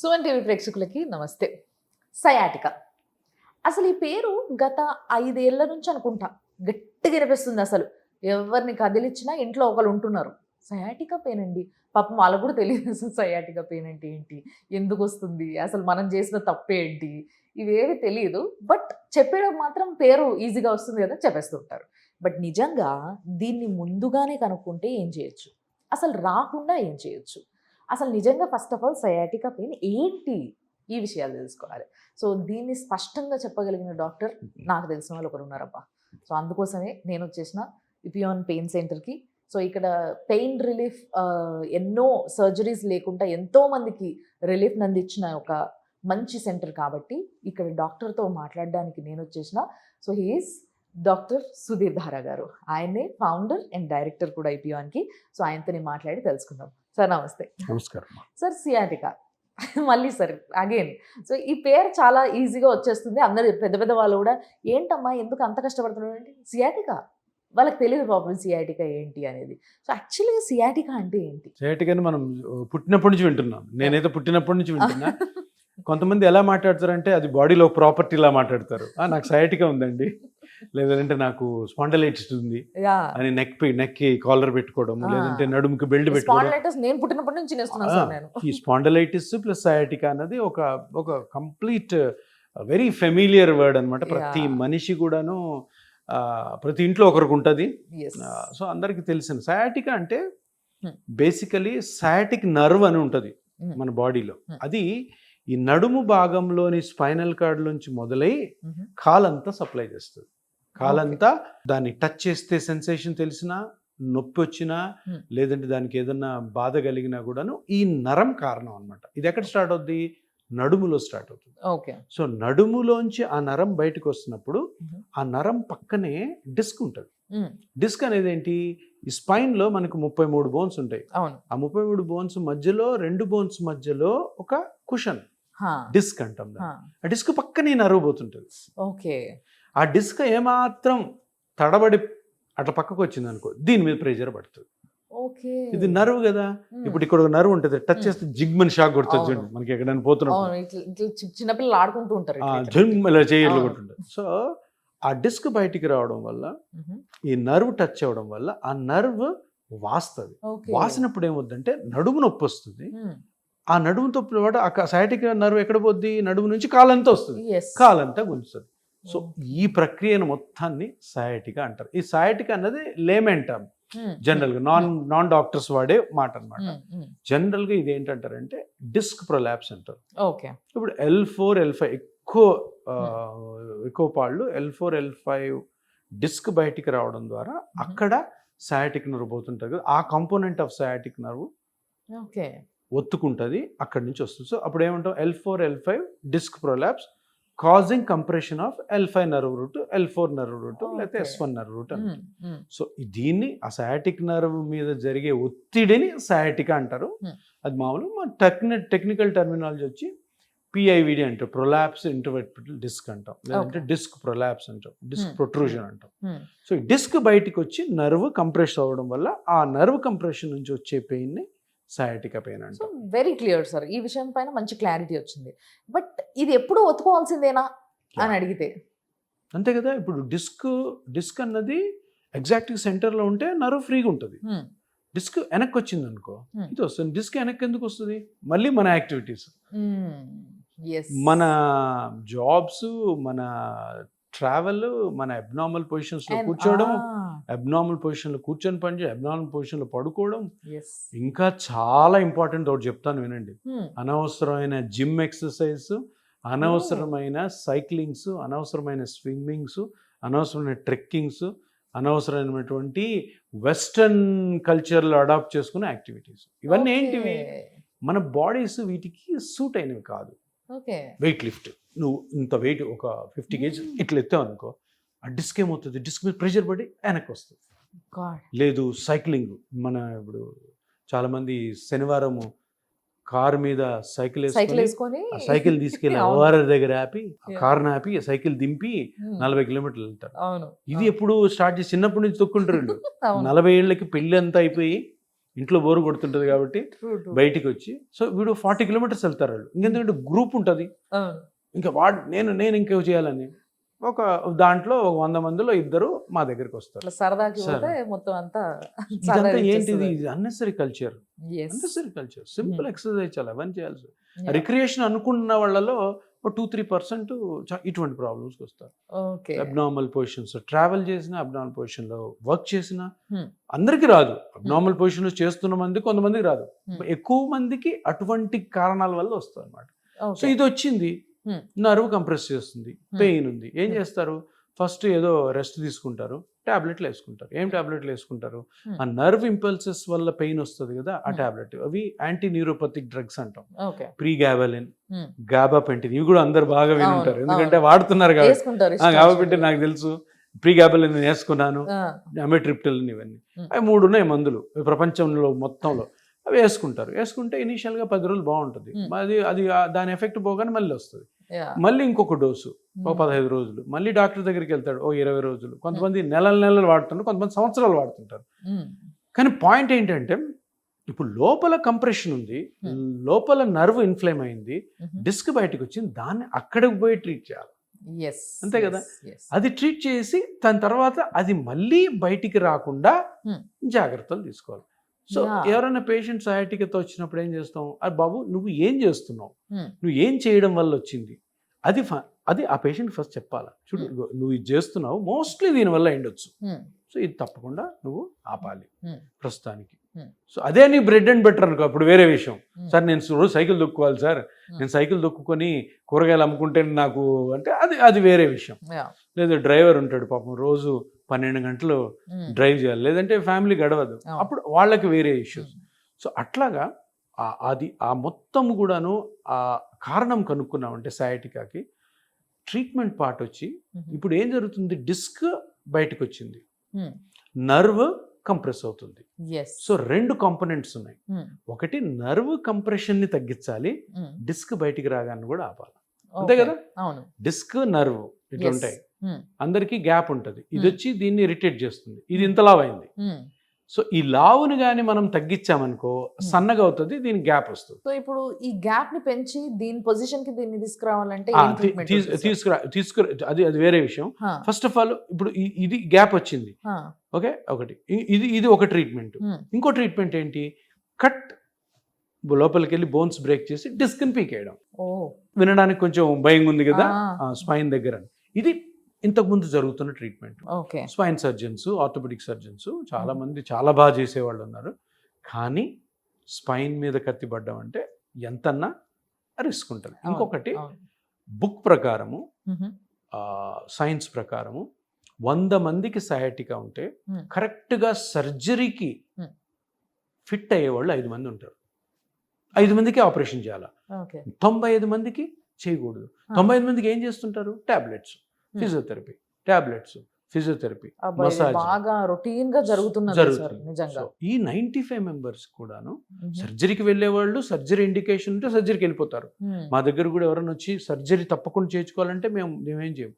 Suman TV ప్రేక్షకులకి నమస్తే. Sciatica అసలు ఈ పేరు గత 5 ఏళ్ల నుంచి అనుకుంటా గట్టిగా వినిపిస్తుంది. అసలు ఎవరిని కదిలిచ్చినా ఇంట్లో ఒకరు ఉంటున్నారు. సయాటికా పెయిన్ అండి. పాపం వాళ్ళకు కూడా తెలియదు అసలు సయాటికా పెయిన్ అంటే ఏంటి, ఎందుకు వస్తుంది, అసలు మనం చేసిన తప్పేంటి, ఇవేవి తెలియదు. బట్ చెప్పేటప్పుడు మాత్రం పేరు ఈజీగా వస్తుంది కదా చెప్పేస్తుంటారు. బట్ నిజంగా దీన్ని ముందుగానే కనుక్కుంటే ఏం చేయొచ్చు, అసలు రాకుండా ఏం చేయొచ్చు, అసలు నిజంగా first of all sciatica pain ఏంటి, ఈ విషయాలు తెలుసుకోవాలి. సో దీన్ని స్పష్టంగా చెప్పగలిగిన డాక్టర్ నాకు తెలిసిన వాళ్ళు ఒకరు ఉన్నారబ్బా. సో అందుకోసమే నేను వచ్చేసిన ఇపియాన్ పెయిన్ సెంటర్కి. సో ఇక్కడ పెయిన్ రిలీఫ్ ఎన్నో సర్జరీస్ లేకుండా ఎంతో మందికి రిలీఫ్ అందించిన ఒక మంచి సెంటర్ కాబట్టి ఇక్కడ డాక్టర్తో మాట్లాడడానికి నేను వచ్చేసిన. సో హీఈస్ డాక్టర్ సుధీర్ ధారా గారు. ఆయనే ఫౌండర్ అండ్ డైరెక్టర్ కూడా ఇపియాన్కి. సో ఆయనతో నేను మాట్లాడి తెలుసుకుందాం. సార్ నమస్తే. నమస్కారం సార్. సియాటికా మళ్ళీ సార్ అగైన్. సో ఈ పేరు చాలా ఈజీగా వచ్చేస్తుంది. అందరు పెద్ద పెద్ద వాళ్ళు కూడా ఏంటమ్మా ఎందుకు అంత కష్టపడుతున్నాడు అంటే సియాటికా, వాళ్ళకి తెలియదు పాపం సియాటికా ఏంటి అనేది. సో యాక్చువల్గా సియాటికా అంటే ఏంటి? సయాటికాని మనం పుట్టినప్పటి నుంచి వింటున్నాం. నేనైతే పుట్టినప్పటి నుంచి వింటున్నా. కొంతమంది ఎలా మాట్లాడతారంటే అది బాడీలో ప్రాపర్టీలా మాట్లాడతారు. నాకు సయాటికా ఉందండి, లేదంటే నాకు స్పాండలైటిస్ ఉంది అని నెక్కి కాలర్ పెట్టుకోవడం, లేదంటే నడుముకి బెల్ట్ పెట్టుకోవడం. నేను పుట్టినప్పటి నుంచి ఈ స్పాండలైటిస్ ప్లస్ సయాటికా అన్నది ఒక కంప్లీట్ వెరీ ఫెమిలియర్ వర్డ్ అనమాట. ప్రతి మనిషి కూడాను ప్రతి ఇంట్లో ఒకరికి ఉంటుంది. సో అందరికి తెలిసిన సయాటికా అంటే బేసికలీ సయాటిక్ నర్వ్ అని ఉంటుంది మన బాడీలో. అది ఈ నడుము భాగంలోని స్పైనల్ కార్డ్ నుంచి మొదలై కాలంతా సప్లై చేస్తుంది. కాలంతా దాన్ని టచ్ చేస్తే సెన్సేషన్ తెలిసినా, నొప్పి వచ్చినా, లేదంటే దానికి ఏదన్నా బాధ కలిగినా కూడాను ఈ నరం కారణం అనమాట. ఇది ఎక్కడ స్టార్ట్ అవుద్ది? నడుములో స్టార్ట్ అవుతుంది. ఓకే. సో నడుములోంచి ఆ నరం బయటకు వస్తున్నప్పుడు ఆ నరం పక్కనే డిస్క్ ఉంటుంది. డిస్క్ అనేది ఏంటి? ఈ స్పైన్ లో మనకు 33 బోన్స్ ఉంటాయి. ఆ 33 బోన్స్ మధ్యలో 2 బోన్స్ మధ్యలో ఒక కుషన్ డిస్క్ అంటాం. ఆ డిస్క్ పక్కనే నరువు పోతుంటుంది. ఓకే. ఆ డిస్క్ ఏమాత్రం తడబడి అట్లా పక్కకు వచ్చింది అనుకో, దీని మీద ప్రెషర్ పడుతుంది. ఇది నర్వ్ కదా. ఇప్పుడు ఇక్కడ ఒక నర్వ్ ఉంటుంది, టచ్ చేస్తే జిగ్మని షాక్ కొడుతుంది చూడండి. మనకి ఎక్కడైనా పోతున్నప్పుడు చిన్నపిల్లలు ఆడుకుంటూ ఉంటారు, జిమ్ ఇలా చేయట్లు కొట్టుంటుంది. సో ఆ డిస్క్ బయటికి రావడం వల్ల, ఈ నర్వ్ టచ్ అవ్వడం వల్ల ఆ నర్వ్ వాస్తుంది. వాసినప్పుడు ఏమవుద్దంటే నడుము నొప్పి వస్తుంది. ఆ నడుము నొప్పి పాటు ఆ సయాటిక్ నర్వ్ ఎక్కడ పోద్ది? నడుము నుంచి కాలంతా వస్తుంది, కాలంతా గుంజుతుంది. సో ఈ ప్రక్రియను మొత్తాన్ని సయాటికా అంటారు. ఈ సయాటికా అన్నది లేమెన్ టర్మ్, జనరల్ గా నాన్ డాక్టర్స్ వాడే మాట అనమాట. జనరల్ గా ఇది ఏంటంటారంటే డిస్క్ ప్రొలాప్స్ అంటారు. ఇప్పుడు L4 L5 ఎక్కువ పాళ్ళు L4 L5 డిస్క్ బయటికి రావడం ద్వారా అక్కడ సయాటిక్ నర్వ్ పోతుంటుంది కదా, ఆ కాంపోనెంట్ ఆఫ్ సయాటిక్ నర్వ్ ఒత్తుకుంటుంది, అక్కడి నుంచి వస్తుంది. సో అప్పుడు ఏమంటాం? L4 L5 disc prolapse causing compression of L5 nerve root, L4 nerve root, లేకపోతే S1 నర్వ్ రూట్ అని. సో దీన్ని ఆ సయాటిక్ నర్వ్ మీద జరిగే ఒత్తిడిని సయాటికా అంటారు. అది మామూలు టెక్నికల్ టర్మినాలజీ వచ్చి PIVD అంటాం, ప్రొలాప్స్ ఇంటర్వెర్టిబ్రల్ డిస్క్ అంటాం, లేదంటే డిస్క్ ప్రొలాప్స్ అంటాం, డిస్క్ ప్రొట్రూజన్ అంటాం. సో ఈ డిస్క్ బయటికి వచ్చి నర్వ్ కంప్రెస్ అవ్వడం వల్ల ఆ నర్వ్ కంప్రెషన్ నుంచి వచ్చే పెయిన్ ని సయాటికా పెయిన్ అంటాం. వెరీ క్లియర్ సార్, ఈ విషయం పైన మంచి క్లారిటీ వచ్చింది. బట్ ఇది ఎప్పుడు ఒత్తుకోవాల్సిందేనా అని అడిగితే అంతే కదా. ఇప్పుడు డిస్క్ అన్నది ఎగ్జాక్ట్ సెంటర్లో ఉంటే నర్వ్ ఫ్రీగా ఉంటుంది. డిస్క్ వెనక్కి వచ్చింది అనుకో, ఇది వస్తుంది. డిస్క్ వెనక్కి ఎందుకు వస్తుంది? మళ్ళీ మన యాక్టివిటీస్, మన జాబ్స్, మన ట్రావెల్, మన అబ్నార్మల్ పొజిషన్స్ లో కూర్చోవడం, అబ్నార్మల్ పొజిషన్ లో కూర్చొని పనిచేయడం, అబ్నార్మల్ పొజిషన్ లో పడుకోవడం, ఇంకా చాలా ఇంపార్టెంట్ ఒకటి చెప్తాను వినండి. అనవసరమైన జిమ్ ఎక్సర్సైజ్, అనవసరమైన సైక్లింగ్స్, అనవసరమైన స్విమ్మింగ్స్, అనవసరమైన ట్రెక్కింగ్స్, అనవసరమైనటువంటి వెస్టర్న్ కల్చర్లో అడాప్ట్ చేసుకునే యాక్టివిటీస్, ఇవన్నీ ఏంటివి? మన బాడీస్ వీటికి సూట్ అయినవి కాదు. వెయిట్ లిఫ్ట్, నువ్వు ఇంత వెయిట్ ఒక 50 kg ఇట్లా ఎత్తావు అనుకో, ఆ డిస్క్ ఏమవుతుంది? డిస్క్ మీద ప్రెషర్ పడి వెనక్కి వస్తుంది. లేదు సైక్లింగ్, మన ఇప్పుడు చాలా మంది శనివారం కారు మీద సైకిల్ వేసుకొని సైకిల్ తీసుకెళ్ళి అవ్వారి దగ్గర ఆపి, కారుని ఆపి సైకిల్ దింపి 40 కిలోమీటర్లు వెళ్తారు. ఇది ఎప్పుడు స్టార్ట్ చేసి చిన్నప్పటి నుంచి తొక్కుంటారు. 40 ఏళ్ళకి పెళ్లి అంతా అయిపోయి ఇంట్లో బోరు కొడుతుంటది కాబట్టి బయటికి వచ్చి, సో వీడు 40 కిలోమీటర్స్ వెళ్తారు వాళ్ళు. ఇంకెందుకంటే గ్రూప్ ఉంటుంది, ఇంకా నేను ఇంకేం చేయాలని ఒక దాంట్లో ఒక 100 మందిలో 2 మా దగ్గరికి వస్తారు. సరదాకి పోతే మొత్తం అంతా ఇదంతా ఏంటిది? ఇది అన్నెసరీ కల్చర్, సింపుల్ ఎక్సర్సైజ్ చాలా అవన్నీ చేయాల్సి. రిక్రియేషన్ అనుకున్న వాళ్ళలో 2-3% ఇటువంటి ప్రాబ్లమ్స్కి వస్తారు. అబ్నార్మల్ పొజిషన్స్ ట్రావెల్ చేసిన, అబ్నార్మల్ పొజిషన్లో వర్క్ చేసిన అందరికీ రాదు. అబ్నార్మల్ పొజిషన్లో చేస్తున్న మంది కొంతమందికి రాదు, ఎక్కువ మందికి అటువంటి కారణాల వల్ల వస్తుంది అనమాట. సో ఇది వచ్చింది, నర్వ్ కంప్రెస్ చేస్తుంది, పెయిన్ ఉంది, ఏం చేస్తారు? ఫస్ట్ ఏదో రెస్ట్ తీసుకుంటారు, టాబ్లెట్లు వేసుకుంటారు. ఏం టాబ్లెట్లు వేసుకుంటారు? ఆ నర్వ్ ఇంపల్సెస్ వల్ల పెయిన్ వస్తుంది కదా, ఆ టాబ్లెట్. అవి యాంటీ న్యూరోపతిక్ డ్రగ్స్ అంటాం. ప్రీగాబాలిన్, గాబాపెంటిన్, ఇవి కూడా అందరు బాగా విని ఉంటారు, ఎందుకంటే వాడుతున్నారు కాబట్టి. గాబాపెంటిన్ నాకు తెలుసు, ప్రీగాబాలిన్ వేసుకున్నాను, అమిట్రిప్టిలిన్, ఇవన్నీ. అవి 3 ఉన్నాయి మందులు ప్రపంచంలో మొత్తంలో. అవి వేసుకుంటే ఇనీషియల్గా 10 రోజులు బాగుంటుంది, అది దాని ఎఫెక్ట్ పోగానే మళ్ళీ వస్తుంది. మళ్ళీ ఇంకొక డోసు ఒక 15 రోజులు, మళ్ళీ డాక్టర్ దగ్గరికి వెళ్తాడు ఓ 20 రోజులు. కొంతమంది నెలలు వాడుతుంటారు, కొంతమంది సంవత్సరాలు వాడుతుంటారు. కానీ పాయింట్ ఏంటంటే, ఇప్పుడు లోపల కంప్రెషన్ ఉంది, లోపల నర్వ్ ఇన్ఫ్లేమ్ అయింది, డిస్క్ బయటకు వచ్చింది, దాన్ని అక్కడికి పోయి ట్రీట్ చేయాలి. అంతే కదా? అది ట్రీట్ చేసి దాని తర్వాత అది మళ్ళీ బయటికి రాకుండా జాగ్రత్తలు తీసుకోవాలి. సో ఎవరైనా పేషెంట్ సయాటికాతో వచ్చినప్పుడు ఏం చేస్తాం? అది బాబు నువ్వు ఏం చేస్తున్నావు, నువ్వు ఏం చేయడం వల్ల వచ్చింది, అది ఆ పేషెంట్ ఫస్ట్ చెప్పాలా. చూడు నువ్వు ఇది చేస్తున్నావు, మోస్ట్లీ దీనివల్ల అయ్యుండొచ్చు, సో ఇది తప్పకుండా నువ్వు ఆపాలి ప్రస్తుతానికి. సో అదే నీ బ్రెడ్ అండ్ బెటర్ అనుకో, అప్పుడు వేరే విషయం. సార్ నేను రోజు సైకిల్ దొక్కుకోవాలి సార్, నేను సైకిల్ దొక్కుకొని కూరగాయలు అమ్ముకుంటే నాకు అంటే అది వేరే విషయం. లేదా డ్రైవర్ ఉంటాడు పాపం, రోజు 12 గంటలు డ్రైవ్ చేయాలి, లేదంటే ఫ్యామిలీ గడవదు, అప్పుడు వాళ్ళకి వేరే ఇష్యూస్. సో అట్లాగా అది ఆ మొత్తం కూడాను ఆ కారణం కనుక్కున్నామంటే సయాటికాకి ట్రీట్మెంట్ పార్ట్ వచ్చి, ఇప్పుడు ఏం జరుగుతుంది? డిస్క్ బయటకు వచ్చింది, నర్వ్ కంప్రెస్ అవుతుంది. సో 2 కాంపోనెంట్స్ ఉన్నాయి. ఒకటి నర్వ్ కంప్రెషన్ ని తగ్గించాలి, డిస్క్ బయటికి రాగాన్ని కూడా ఆపాలి. అంతే కదా? డిస్క్ నర్వ్ ఇట్లా ఉంటాయి, అందరికీ గ్యాప్ ఉంటుంది. ఇది వచ్చి దీన్ని ఇరిటేట్ చేస్తుంది, ఇది ఇంత లావు అయింది. సో ఈ లావుని కానీ మనం తగ్గించామనుకో సన్నగా అవుతుంది, దీనికి గ్యాప్ వస్తుంది. సో ఇప్పుడు ఈ గ్యాప్ ని పెంచి దీని పొజిషన్ కి దీన్ని తీసుకురావాలంటే అది వేరే విషయం. ఫస్ట్ ఆఫ్ ఆల్ ఇప్పుడు ఇది గ్యాప్ వచ్చింది, ఓకే, ఒకటి ఇది ఒక ట్రీట్మెంట్. ఇంకో ట్రీట్మెంట్ ఏంటి? కట్, లోపలికి వెళ్ళి బోన్స్ బ్రేక్ చేసి డిస్క్ ని పీకేయడం. వినడానికి కొంచెం భయం ఉంది కదా స్పైన్ దగ్గర. ఇది ఇంతకుముందు జరుగుతున్న treatment. Spine surgeons, orthopaedic surgeons చాలా మంది చాలా బాగా చేసేవాళ్ళు ఉన్నారు. కానీ స్పైన్ మీద కత్తిపడ్డం అంటే ఎంతన్నా రిస్క్ ఉంటుంది. ఇంకొకటి బుక్ ప్రకారము, సైన్స్ ప్రకారము 100 మందికి సయాటికా ఉంటే కరెక్ట్గా సర్జరీకి ఫిట్ అయ్యేవాళ్ళు 5 మంది ఉంటారు. 5 మందికి ఆపరేషన్ చేయాలి, 95 మందికి చేయకూడదు. 95 మందికి ఏం చేస్తుంటారు? టాబ్లెట్స్, ఫిజియోథెరపీ, ఫిజియోథెరపీ, మసాజ్ బాగా రొటీన్ గా జరుగుతున్నది. ఈ 95 మెంబర్స్ కూడాను సర్జరీకి వెళ్ళే వాళ్ళు, సర్జరీ ఇండికేషన్ ఉంటే సర్జరీకి వెళ్ళిపోతారు. మా దగ్గర కూడా ఎవరైనా వచ్చి సర్జరీ తప్పకుండా చేయించుకోవాలంటే మేమేం చేయం.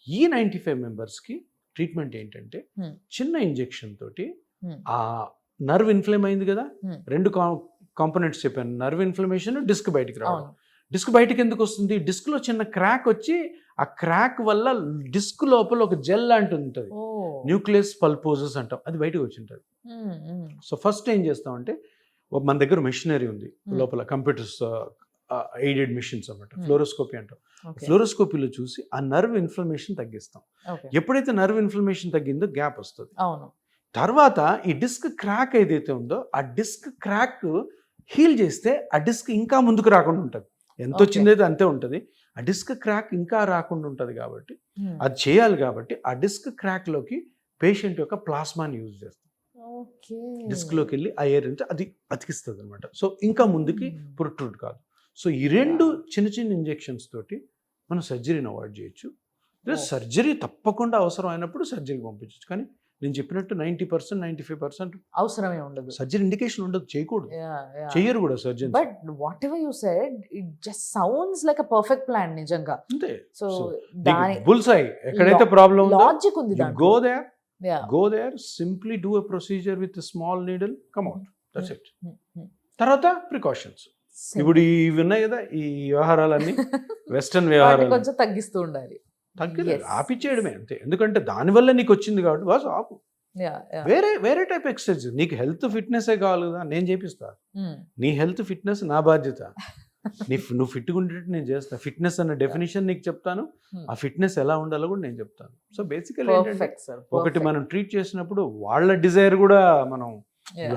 ఈ 95 మెంబర్స్కి ట్రీట్మెంట్ ఏంటంటే చిన్న ఇంజెక్షన్ తోటి ఆ నర్వ్ ఇన్ఫ్లేమ్ అయింది కదా, 2 కాంపోనెంట్స్ చెప్పాను, నర్వ్ ఇన్ఫ్లమేషన్, డిస్క్ బయటికి రావడం. డిస్క్ బయటకు ఎందుకు వస్తుంది? డిస్క్లో చిన్న క్రాక్ వచ్చి ఆ క్రాక్ వల్ల డిస్క్ లోపల ఒక జెల్ లాంటి ఉంటుంది, న్యూక్లియస్ పల్పోజస్ అంటాం, అది బయటకు వచ్చి ఉంటుంది. సో ఫస్ట్ ఏం చేస్తామంటే, మన దగ్గర మెషినరీ ఉంది లోపల, కంప్యూటర్స్ ఎయిడెడ్ మిషన్స్ అన్నమాట, ఫ్లోరోస్కోపీ అంటాం. ఫ్లోరోస్కోపీలో చూసి ఆ నర్వ్ ఇన్ఫ్లమేషన్ తగ్గిస్తాం. ఎప్పుడైతే నర్వ్ ఇన్ఫ్లమేషన్ తగ్గిందో గ్యాప్ వస్తుంది. తర్వాత ఈ డిస్క్ క్రాక్ ఏదైతే ఉందో ఆ డిస్క్ క్రాక్ హీల్ చేస్తే ఆ డిస్క్ ఇంకా ముందుకు రాకుండా ఉంటుంది. ఎంత వచ్చిందైతే అంతే ఉంటుంది. ఆ డిస్క్ క్రాక్ ఇంకా రాకుండా ఉంటుంది కాబట్టి అది చేయాలి. కాబట్టి ఆ డిస్క్ క్రాక్లోకి పేషెంట్ యొక్క ప్లాస్మాని యూజ్ చేస్తాం. డిస్క్లోకి వెళ్ళి ఆ ఎయిర్ అంటే అది అతికిస్తుంది అనమాట. సో ఇంకా ముందుకి ప్రొట్రూడ్ కాదు. సో ఈ 2 చిన్న చిన్న ఇంజెక్షన్స్ తోటి మనం సర్జరీని అవాయిడ్ చేయొచ్చు. సర్జరీ తప్పకుండా అవసరం అయినప్పుడు సర్జరీకి పంపించవచ్చు. కానీ నేను చెప్పినట్టు 90%, 95% అవసరమే ఉండదు, సర్జరీ ఇండికేషన్ ఉండదు, చేయకూడదు, చెయ్యరు కూడా surgeon. But what ever you said, it just sounds like a perfect plan నిజంగా. అంతే. సో దాని బుల్స్ఐ ఎక్కడైతే ప్రాబ్లం ఉందో లాజిక్ ఉంది దాంట్లో. Go there, simply do a procedure with small needle, come out. That's it. తర్వాత ప్రికాషన్స్. ఇప్పుడు ఇవి ఉన్నాయి కదా ఈ వ్యవహారాలన్నీ వెస్టర్న్ వ్యవహారాలు కొంచెం తగ్గిస్తూ ఉండాలి. Yes. ఆపిచ్చేయడమే అంతే. ఎందుకంటే దానివల్ల నీకు వచ్చింది కాబట్టి బాస్ ఆపు. వేరే వేరే టైప్ ఎక్సర్సైజ్. నీకు హెల్త్ ఫిట్నెస్ కావాలి కదా, నేను చేపిస్తా. నీ హెల్త్ ఫిట్నెస్ నా బాధ్యత. నువ్వు ఫిట్గా ఉండేటట్టు నేను చేస్తా. ఫిట్నెస్ అన్న డెఫినేషన్ నీకు చెప్తాను, ఆ ఫిట్నెస్ ఎలా ఉండాలో కూడా నేను చెప్తాను. సో బేసికల్ ఏంటంటే ఒకటి మనం ట్రీట్ చేసినప్పుడు వాళ్ళ డిజైర్ కూడా మనం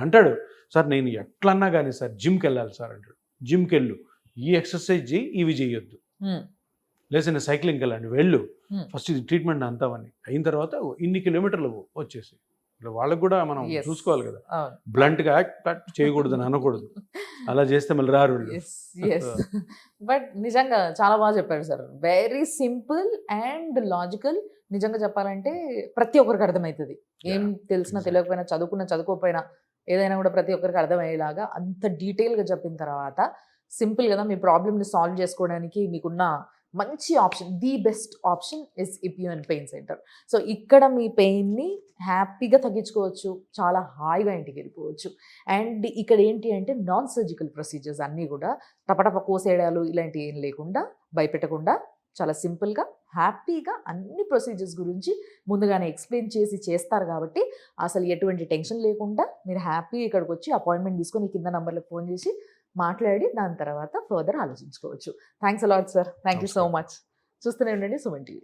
అంటాడు సార్ నేను ఎట్లన్నా కానీ సార్ జిమ్కి వెళ్ళాలి సార్ అంటాడు. జిమ్కి వెళ్ళు, ఈ ఎక్సర్సైజ్ చేయి, ఇవి చేయొద్దు. లేదంటే సైక్లింగ్కి వెళ్ళండి, వెళ్ళు, ఫస్ట్ ఇది ట్రీట్మెంట్ అంతావని అయిన తర్వాత ఇన్ని కిలోమీటర్లు వచ్చేసి ఇలా వాళ్ళకు కూడా మనం చూసుకోవాలి కదా. బ్లంట్గా యాక్ట్ చేయకూడదు అని అనకూడదు. అలా చేస్తే మళ్ళీ రారు. బట్ నిజంగా చాలా బాగా చెప్పారు sir. Very simple and logical. నిజంగా చెప్పాలంటే ప్రతి ఒక్కరికి అర్థమవుతుంది. ఏం తెలిసినా తెలియకపోయినా, చదువుకోకపోయినా ఏదైనా కూడా ప్రతి ఒక్కరికి అర్థమయ్యేలాగా అంత డీటెయిల్గా చెప్పిన తర్వాత సింపుల్ కదా మీ ప్రాబ్లమ్ని సాల్వ్ చేసుకోవడానికి మీకున్న మంచి option, the best option is ఇపియోన్ పెయిన్ సెంటర్. సో ఇక్కడ మీ పెయిన్ని హ్యాపీగా తగ్గించుకోవచ్చు, చాలా హాయిగా ఇంటికి వెళ్ళిపోవచ్చు. అండ్ ఇక్కడ ఏంటి అంటే నాన్ సర్జికల్ ప్రొసీజర్స్ అన్నీ కూడా టపటప కోసేయడాలు ఇలాంటివి ఏం లేకుండా, భయపెట్టకుండా చాలా సింపుల్గా హ్యాపీగా అన్ని ప్రొసీజర్స్ గురించి ముందుగానే ఎక్స్ప్లెయిన్ చేసి చేస్తారు. కాబట్టి అసలు ఎటువంటి టెన్షన్ లేకుండా మీరు హ్యాపీగా ఇక్కడికి వచ్చి అపాయింట్మెంట్ తీసుకొని కింద నంబర్లకు ఫోన్ చేసి మాట్లాడి దాని తర్వాత ఫర్దర్ ఆలోచించుకోవచ్చు. Thanks a lot sir. Thank you so much. చూస్తూనే ఉండండి సుమన్ టీవీ.